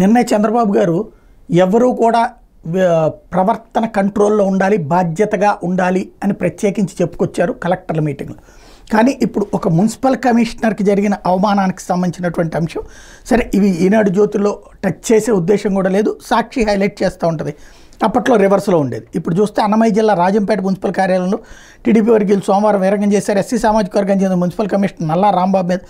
నిన్నే చంద్రబాబు గారు ఎవరూ కూడా ప్రవర్తన కంట్రోల్లో ఉండాలి, బాధ్యతగా ఉండాలి అని ప్రత్యేకించి చెప్పుకొచ్చారు కలెక్టర్ల మీటింగ్లో. కానీ ఇప్పుడు ఒక మున్సిపల్ కమిషనర్కి జరిగిన అవమానానికి సంబంధించినటువంటి అంశం సరే, ఇవి ఈనాడు జ్యోతిలో టచ్ చేసే ఉద్దేశం కూడా లేదు. సాక్షి హైలైట్ చేస్తూ ఉంటుంది, అప్పట్లో రివర్స్లో ఉండేది. ఇప్పుడు చూస్తే అన్నమయ్య జిల్లా రాజంపేట మున్సిపల్ కార్యాలయంలో టీడీపీ వర్గీయులు సోమవారం వీరంగం చేశారు. ఎస్సీ సామాజిక వర్గం చెందిన మున్సిపల్ కమిషనర్ నల్లా రాంబాబు మీద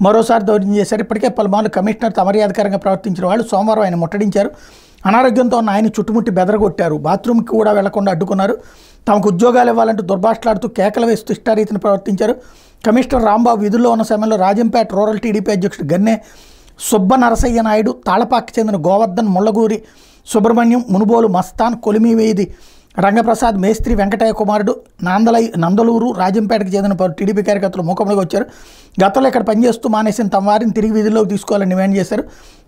మరోసారి దౌర్జన్యం చేశారు. ఇప్పటికే పలుమార్లు కమిషనర్తో అమర్యాదకరంగా ప్రవర్తించిన వాళ్ళు సోమవారం ఆయన ముట్టడించారు. అనారోగ్యంతో ఉన్న ఆయన చుట్టుముట్టి బెదరగొట్టారు. బాత్రూమ్కి కూడా వెళ్లకుండా అడ్డుకున్నారు. తమకు ఉద్యోగాలు ఇవ్వాలంటూ దుర్భాషలాడుతూ కేకలు వేస్తూ ఇష్టారీతిని ప్రవర్తించారు. కమిషనర్ రాంబాబు విధుల్లో ఉన్న సమయంలో రాజంపేట రూరల్ టీడీపీ అధ్యక్షుడు గన్నె సుబ్బ నరసయ్య నాయుడు, తాళపాకి చెందిన గోవర్ధన్, ముళ్ళగూరి సుబ్రహ్మణ్యం, మునుబోలు మస్తాన్, కొలిమివేది రంగప్రసాద్, మేస్త్రి వెంకటయ్య కుమారుడు, నందలూరు రాజంపేటకు చెందిన టీడీపీ కార్యకర్తలు మూకములుగా వచ్చారు. గతంలో ఇక్కడ పనిచేస్తూ మానేసిన తమ వారిని తిరిగి విధుల్లోకి తీసుకోవాలని డిమాండ్ చేశారు.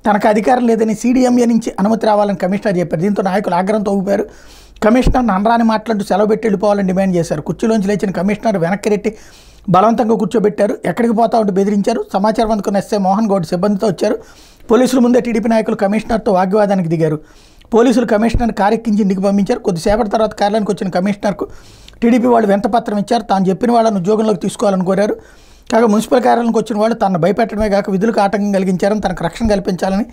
తనకు అధికారం లేదని CDMA నుంచి అనుమతి రావాలని కమిషనర్ చెప్పారు. దీంతో నాయకులు ఆగ్రహంతో ఊపారు. కమిషనర్ అనరాని మాట్లాడుతూ సెలవు పెట్టి వెళ్ళిపోవాలని డిమాండ్ చేశారు. కుర్చీలోంచి లేచిన కమిషనర్ వెనక్కి రెట్టి బలవంతంగా కూర్చోబెట్టారు. ఎక్కడికి పోతా ఉంటే బెదిరించారు. సమాచారం అందుకున్న ఎస్ఐ మోహన్ గౌడ్ సిబ్బందితో వచ్చారు. పోలీసుల ముందే టీడీపీ నాయకులు కమిషనర్తో వాగ్వాదానికి దిగారు. పోలీసులు కమిషనర్ కారెక్కించి ఇంటికి పంపించారు. కొద్దిసేపటి తర్వాత కార్యాలయానికి వచ్చిన కమిషనర్కు టీడీపీ వాళ్ళు వింతపత్రం ఇచ్చారు. తాను చెప్పిన వాళ్ళని ఉద్యోగంలోకి తీసుకోవాలని కోరారు. కాగా మున్సిపల్ కార్యాలయానికి వచ్చిన వాళ్ళు తనను భయపెట్టడమే కాక విధులకు ఆటంకం కలిగించారని, తనకు రక్షణ కల్పించాలని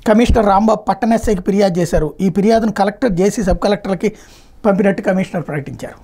కమిషనర్ రాంబాబు పట్టణ ఎస్ఐకి ఫిర్యాదు చేశారు. ఈ ఫిర్యాదును కలెక్టర్, జేసీ, సబ్ కలెక్టర్లకి పంపినట్టు కమిషనర్ ప్రకటించారు.